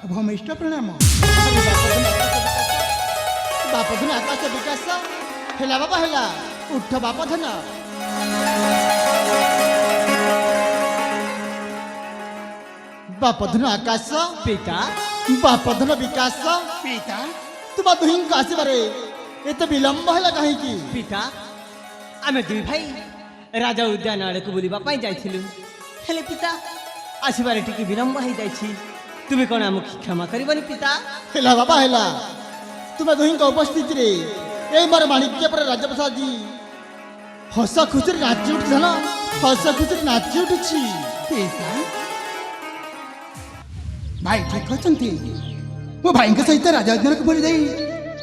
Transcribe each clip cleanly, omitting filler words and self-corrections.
ଭୂମିଷ୍ଠ ପ୍ରଣାମ। ବାପଧନ ଆକାଶ ବିକାଶ ହେଲା ବାବା ହେଲା ଉଠ ବାପଧନ। ବାପଧନ ଆକାଶ ପିତା ବାପଧନ ବିକାଶ ପିତା ତୁମ ଦୁହିଁଙ୍କ ଆସିବାରେ ଏତେ ବିଳମ୍ବ ହେଲା କାହିଁକି? ପିତା ଆମେ ଦୁଇ ଭାଇ ରାଜା ଉଦ୍ୟାନ ଆଡ଼କୁ ବୁଲିବା ପାଇଁ ଯାଇଥିଲୁ, ହେଲେ ପିତା ଆସିବାରେ ଟିକେ ବିଳମ୍ବ ହେଇଯାଇଛି। ତୁମେ କ'ଣ ଆମକୁ କ୍ଷମା କରିବନି ପିତା? ହେଲା ବାବା ହେଲା ତୁମ ଦୁହିଁଙ୍କ ଉପସ୍ଥିତିରେ ଏଇ ମୋର ମାଣିକ୍ୟ ପରେ ରାଜପ୍ରସାଦ ହସ ଖୁସିରେ ନାଚି ଉଠୁଛି ଧନ, ହସ ଖୁସିରେ ନାଚି ଉଠୁଛି। ପିତା ଭାଇ ଠିକ ଅଛନ୍ତି? ମୋ ଭାଇଙ୍କ ସହିତ ରାଜା ଉଦ୍ୟାନକୁ ବୁଲି ଯାଇ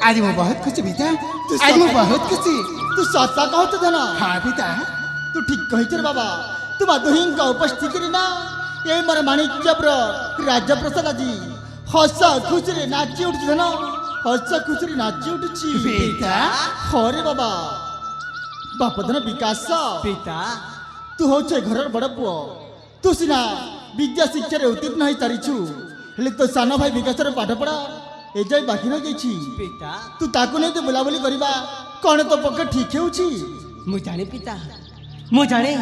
ଆଜି ମୁଁ ବହୁତ ଖୁସି ପିତା, ଆଜି ମୁଁ ବହୁତ ଖୁସି। ତୁ ସତ କହୁଛୁ ଧନ? ହଁ ପିତା ତୁ ଠିକ କହିଛୁ ରେ ବାବା। ତୁମ ଦୁହିଁଙ୍କ ଉପସ୍ଥିତିରେ ନା ଏଇ ମୋର ମାଣିକ୍ୟପୁର ରାଜପ୍ରସାଦ ଆଜି ହସ ଖୁସିରେ ନାଚି ଉଠୁଛି ଧନ, ହସ ଖୁସିରେ ନାଚି ଉଠୁଛି। ପିତା ହରେ ବାବା ବାପଧନ ବିକାଶ ପିତା ତୁ ହଉଛୁ ଏ ଘରର ବଡ଼ ପୁଅ। ତୁ ସିନା ବିଦ୍ୟା ଶିକ୍ଷାରେ ଉତ୍ତୀର୍ଣ୍ଣ ହେଇ ସାରିଛୁ, ହେଲେ ତୋ ସାନ ଭାଇ ବିକାଶର ପାଠ ପଢ଼ା ଏ ଯାଇ ବାକି ରହିଯାଇଛି। ପିତା ତୁ ତାକୁ ନେଇ ତୁ ବୁଲାବୁଲି କରିବା କ'ଣ ତୋ ପକ୍ଷେ ଠିକ ହେଉଛି? ମୁଁ ଜାଣେ ପିତା, ମୁଁ ଜାଣେ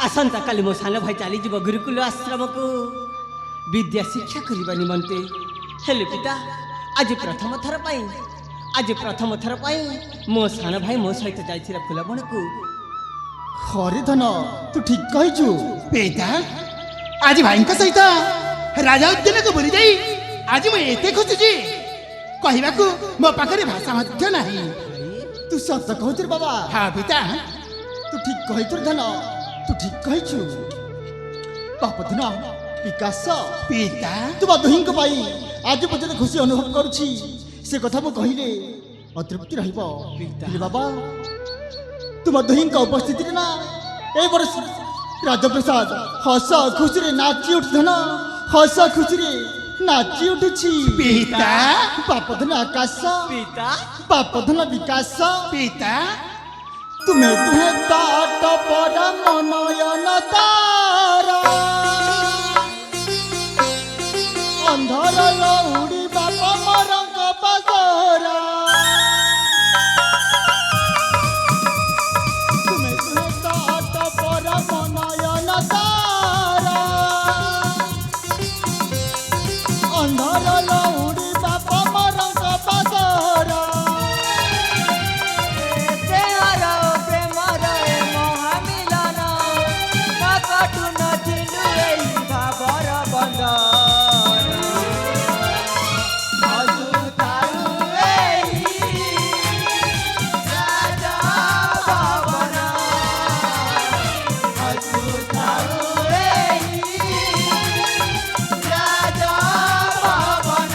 ଆସନ୍ତାକାଲି ମୋ ସାନ ଭାଇ ଚାଲିଯିବ ଗୁରୁକୁଲ ଆଶ୍ରମକୁ ବିଦ୍ୟା ଶିକ୍ଷା କରିବା ନିମନ୍ତେ। ହେଲେ ପିତା ଆଜି ପ୍ରଥମ ଥର ପାଇଁ ମୋ ସାନ ଭାଇ ମୋ ସହିତ ଯାଇଥିଲା ଫୁଲବଣକୁ। ହରେ ଧନ ତୁ ଠିକ କହିଛୁ। ପିତା ଆଜି ଭାଇଙ୍କ ସହିତ ରାଜା ଉଦ୍ୟାନକୁ ବୁଲି ଯାଇ ଆଜି ମୁଁ ଏତେ ଖୁସି ଯେ କହିବାକୁ ମୋ ପାଖରେ ଭାଷା ମଧ୍ୟ ନାହିଁ। ତୁ ସତ କହୁଛୁ ରେ ବାବା। ହଁ ପିତା ତୁ ଠିକ କହିଛୁ ରେ ଧନ, ତୁ ଠିକ କହିଛୁ। ବାପଧନ ବିକାଶ ପିତା ତୁମ ଦୁହିଁଙ୍କ ପାଇଁ ଆଜି ପର୍ଯ୍ୟନ୍ତ ଖୁସି ଅନୁଭବ କରୁଛି, ସେ କଥା ମୁଁ କହିଲେ ଅତୃପ୍ତି ରହିବ। ହେଲେ ବାବା ତୁମ ଦୁହିଁଙ୍କ ଉପସ୍ଥିତିରେ ନା ଏଇ ବଡ଼ ରାଜପ୍ରସାଦ ହସ ଖୁସିରେ ନାଚି ଉଠୁ ଧନ, ହସ ଖୁସିରେ ନାଚି ଉଠୁଛି। ପିତା ବାପଧନ ଆକାଶ ପିତା ବାପଧନ ବିକାଶ ପିତା ତୁମେ ତୁମେ ତାଟ ପର ମନୟନ ତାରା ଅନ୍ଧର ଲଉଡ଼ି ବାପ ମରଙ୍କ ପାସରା। ତୁମେ ତୁମେ ତାଟ ପର ମନୟନ ତାରା ଅନ୍ଧର ଲଉଡ଼ି ବାପ ମରଙ୍କ ପାସରା। ପ୍ରେମର ମହାମିଲନ କାଟୁ ନଥିଲୁ ଏଇ ଭାବର ବନ୍ଧନ। ରାଜା ଭବନ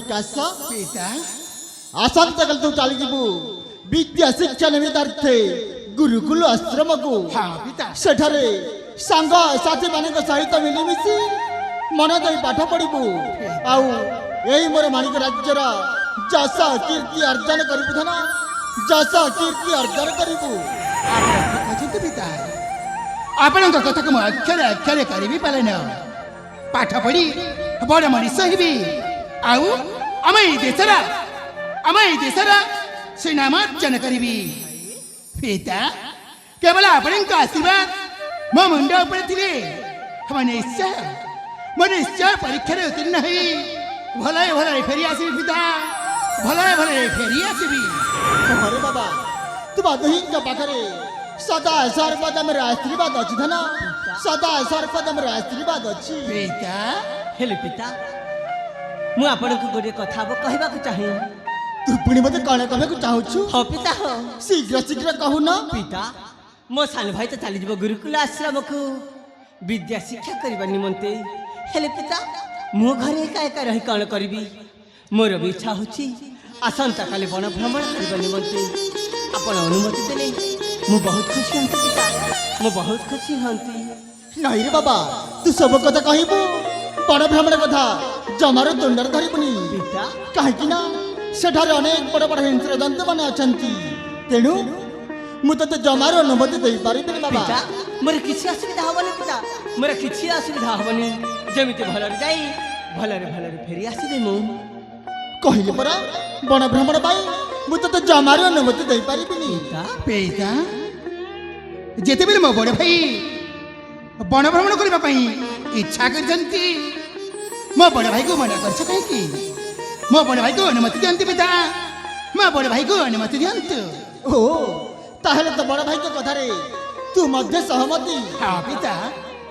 ଟିକେ ଆସ। ପିତା ଆସନ୍ତାକାଲି ତୁ ଚାଲିଯିବୁ ବିଦ୍ୟା ଶିକ୍ଷା ନିମିତ୍ତାର୍ଥେ ଗୁରୁକୁଲ ଆଶ୍ରମକୁ। ହଁ ପିତା ସେଠାରେ ସାଙ୍ଗ ସାଥୀ ମାନଙ୍କ ସହିତ ମିଳିମିଶି ମନ ଦେଇ ପାଠ ପଢିବୁ। ଆଉ ଏଇ ମୋର ମାଣିକ ରାଜ୍ୟର ଯଶ କୀର୍ତ୍ତି ଅର୍ଜନ କରିବୁ ଧନ, ଯଶ କୀର୍ତ୍ତି ଅର୍ଜନ କରିବୁ। ଆପଣ ଠିକ ଅଛନ୍ତି ପିତା। ଆପଣଙ୍କ କଥାକୁ ମୁଁ ଅକ୍ଷରେ ଅକ୍ଷରେ କରିବି ପାଳନ। ପାଠ ପଢି ବଡ଼ ମଣିଷ ହେବି। ଆଉ ଆମ ଏଇ ଦେଶର ସୁନାମ ଅର୍ଜନ କରିବି। ପିତା କେବଳ ଆପଣଙ୍କ ଆଶୀର୍ବାଦ ମୋ ମୁଣ୍ଡ ଉପରେ ଥିଲେ ମୁଁ ନିଶ୍ଚୟ ପରୀକ୍ଷାରେ ଉତ୍ତୀର୍ଣ୍ଣ ହେଇ ଭଲରେ ଫେରି ଆସିବି ପିତା। ଭଲରେ ଫେରି ଆସିବି। ହରେ ବାବା, ତୁମ ଦୁହିଁଙ୍କ ପାଖରେ ସଦା ସର୍ବଦା ମୋର ଆଶୀର୍ବାଦ ଅଛି ଧନ, ସଦା ସର୍ବଦା ମୋର ଆଶୀର୍ବାଦ ଅଛି। ପିତା ହେଲେ ପିତା, ମୁଁ ଆପଣଙ୍କୁ ଗୋଟିଏ କଥା କହିବାକୁ ଚାହେଁ। ତୁ ପୁଣି ମତେ କଣ କହିବାକୁ ଚାହୁଁଛୁ? ହଁ ପିତା ହଁ। ଶୀଘ୍ର ଶୀଘ୍ର କହୁନ। ପିତା, ମୋ ସାନ ଭାଇ ତ ଚାଲିଯିବ ଗୁରୁକୁଲ ଆଶ୍ରମକୁ ବିଦ୍ୟା ଶିକ୍ଷା କରିବା ନିମନ୍ତେ। ହେଲେ ପିତା, ମୁଁ ଘରେ ଏକା ଏକା ରହି କଣ କରିବି? ମୋର ବି ଇଚ୍ଛା ହେଉଛି ଆସନ୍ତାକାଲି ବଣ ଭ୍ରମଣ କରିବା ନିମନ୍ତେ। ଆପଣ ଅନୁମତି ଦେଲେ ମୁଁ ବହୁତ ଖୁସି ହୁଅନ୍ତି ପିତା, ମୁଁ ବହୁତ ଖୁସି ହୁଅନ୍ତି। ନାଇଁ ରେ ବାବା, ତୁ ସବୁ କଥା କହିବୁ, ବଣ ଭ୍ରମଣ କଥା ଜମାରୁ ତୁଣ୍ଡରେ ଧରିବୁନି। ପିତା, କାହିଁକି ନା ସେଠାରେ ଅନେକ ବଡ଼ ବଡ଼ ହିଂସ୍ର ଜନ୍ତୁମାନେ ଅଛନ୍ତି। ତେଣୁ ମୁଁ ତତେ ଜମାରୁ ଅନୁମତି ଦେଇପାରିବିନି ବାବା। ପିତା, ମୋର କିଛି ଅସୁବିଧା ହବନି ପିତା, ମୋର କିଛି ଅସୁବିଧା ହବନି। ଯେମିତି ଭଲରେ ଯାଇ ଭଲରେ ଫେରି ଆସିବି ମୁଁ। କହିଲି ପରା, ବଣ ଭ୍ରମଣ ପାଇଁ ମୁଁ ତତେ ଜମାରୁ ଅନୁମତି ଦେଇପାରିବିନି। ପିତା, ପିତା ଯେତେବେଳେ ମୋ ବଡ଼ ଭାଇ ବଣ ଭ୍ରମଣ କରିବା ପାଇଁ ଇଚ୍ଛା କରିଛନ୍ତି, ମୋ ବଡ଼ ଭାଇକୁ ମନା କରିଛ କାହିଁକି? ମୋ ବଡ଼ ଭାଇକୁ ଅନୁମତି ଦିଅନ୍ତୁ ପିତା, ମୋ ବଡ଼ ଭାଇକୁ ଅନୁମତି ଦିଅନ୍ତୁ। ଓ ତାହେଲେ ତ ବଡ଼ ଭାଇଙ୍କ କଥାରେ ତୁ ମଧ୍ୟ ସହମତି? ହଁ ପିତା।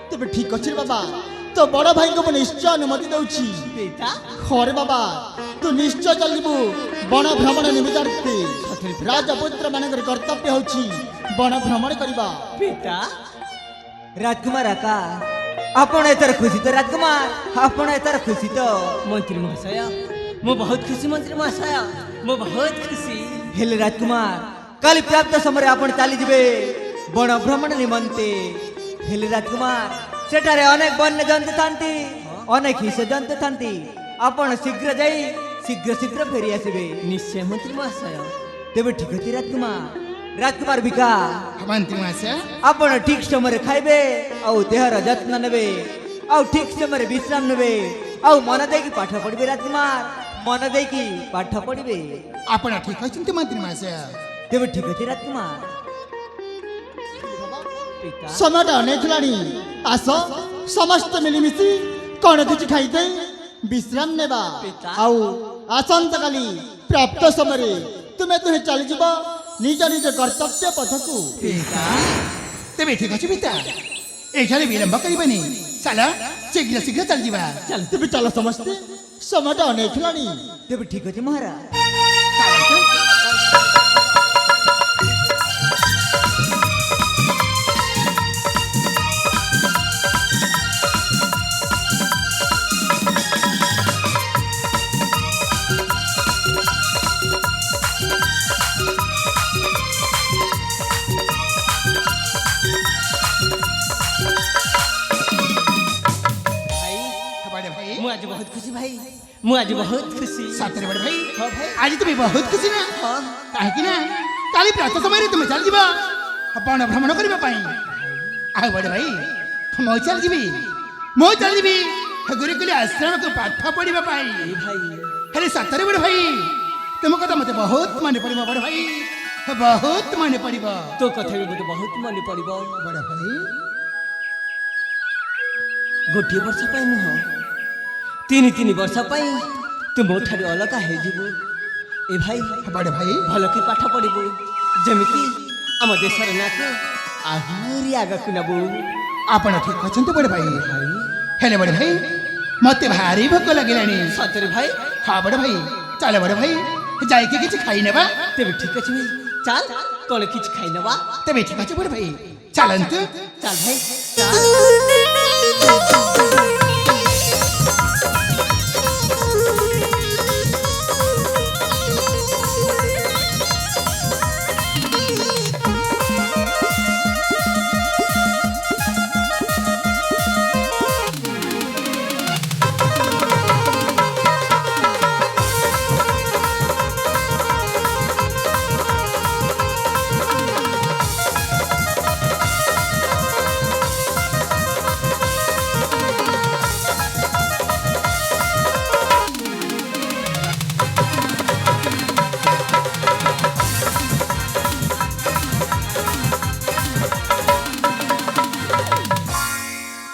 ତେବେ ଠିକ ଅଛି ରେ ବାବା, ତ ବଡ଼ ଭାଇଙ୍କୁ ମୁଁ ନିଶ୍ଚୟ ଅନୁମତି ଦଉଛି। ପିତା, ହରେ ବାବା, ତୁ ନିଶ୍ଚୟ ଚାଲିବୁ ବଣ ଭ୍ରମଣ ନିମିତ୍ତାର୍ଥେ। ସତରେ ପିତା? ରାଜପୁତ୍ର ମାନଙ୍କର କର୍ତ୍ତବ୍ୟ ହେଉଛି ବଣ ଭ୍ରମଣ କରିବା। ପିତା, ରାଜକୁମାର ଆକା ଆପଣ ଏଥର ଖୁସି ତ? ରାଜକୁମାର ଆପଣ ଏଥର ଖୁସି ତ? ମନ୍ତ୍ରୀ ମହାଶୟ, ମୁଁ ବହୁତ ଖୁସି। ମନ୍ତ୍ରୀ ମହାଶୟ, ମୁଁ ବହୁତ ଖୁସି। ହେଲେ ରାଜକୁମାର, କାଲି ପ୍ରାପ୍ତ ସମୟରେ ଆପଣ ଚାଲିଯିବେ ବଣ ଭ୍ରମଣ ନିମନ୍ତେ। ହେଲେ ରାଜକୁମାର, ସେଠାରେ ଅନେକ ବନ୍ୟଜନ୍ତୁ ଥାନ୍ତି, ଅନେକ ହିଂସ୍ର ଜନ୍ତୁ ଥାନ୍ତି। ଆପଣ ଶୀଘ୍ର ଯାଇ ଶୀଘ୍ର ଫେରି ଆସିବେ। ନିଶ୍ଚୟ ମନ୍ତ୍ରୀ ମହାଶୟ। ତେବେ ଠିକ ଅଛି ରାଜକୁମାର। ରାଜକୁମାର ବିକା, ମନ୍ତ୍ରୀ ମହାଶୟ, ଆପଣ ଠିକ ସମୟରେ ଖାଇବେ, ଆଉ ଦେହର ଯତ୍ନ ନେବେ, ଆଉ ଠିକ ସମୟରେ ବିଶ୍ରାମ ନେବେ, ଆଉ ମନ ଦେଇକି ପାଠ ପଢିବେ। ରାଜକୁମାର, ମନ ଦେଇକି ପାଠ ପଢିବେ। ଆପଣ ଠିକ ଅଛନ୍ତି ମନ୍ତ୍ରୀ ମହାଶୟ। ତେବେ ଠିକ ଅଛି ରାଜକୁମାର। ପିତା, ସମୟଟା ଅନେକ ହେଲାଣି, ଆସ ସମସ୍ତେ ମିଳିମିଶି କଣ କିଛି ଖାଇଦେଇ ବିଶ୍ରାମ ନେବା। ପିତା। ଆଉ ଆସନ୍ତାକାଲି ପ୍ରାପ୍ତ ସମୟରେ ତୁମେ ଦୁହେଁ ଚାଲିଯିବ ନିଜ ନିଜ କର୍ତ୍ତବ୍ୟ ପଥକୁ। ପିତା ତେବେ ଠିକ ଅଛି ପିତା, ଏଠାରେ ବିଳମ୍ବ କରିବନି। ଚାଲ ଶୀଘ୍ର ଚାଲିଯିବା। ତେବେ ଚାଲ ସମସ୍ତେ, ସମୟଟା ଅନେକ ହେଲାଣି। ତେବେ ଠିକ ଅଛି ମହାରାଜ। ଚାଲନ୍ତୁ। बड़े भाई ମୁଁ ଆଜି ବହୁତ ଖୁସି ଭାଇ, ମୁଁ ଆଜି ବହୁତ ଖୁସି। सतरे बड़े भाई हाँ भाई। आज तुम्हें बहुत खुशी ना हाँ। काहे ना काली प्रात समय रे तुम चल जीवा बण भ्रमण करबा पई। आ बड़े भाई मो चल जीवी गुरुकुल आश्रम को पाठ पढ़िबा पई। ए भाई, अरे सतरे बड़े भाई तुम कथा मते बहुत माने पड़िबा बड़े भाई, बहुत माने पड़िबा। ତୋ କଥା ବି ମୋତେ ବହୁତ ମନେ ପଡ଼ିବ। बड़े भाई ଗୋଟିଏ ବର୍ଷ ପାଇଁ ନୁହଁ, ତିନି ବର୍ଷ ପାଇଁ ତୁ ମୋ ଠାରୁ ଅଲଗା ହେଇଯିବୁ। ଏ ଭାଇ, बड़े भाई ଭଲ କି ପାଠ ପଢ଼ିବୁ, ଯେମିତି ଆମ ଦେଶର ନାଁକୁ ଆହୁରି ଆଗକୁ ନେବୁ। आपण ठीक अछंत बड़े भाई। हेले बड़े भाई मते भारी भूख लागिलानी। ସତରେ ଭାଇ? हाँ बड़े भाई चल बड़े भाई जाइके किछ खाई नेबा। ତେବେ ଠିକ ଅଛି ଭାଇ, ଚାଲ କଣ କିଛି ଖାଇ ନେବା। तेबे ठीक अछि बड़े भाई चलंतु। ଚାଲ ଭାଇ, ଚାଲ।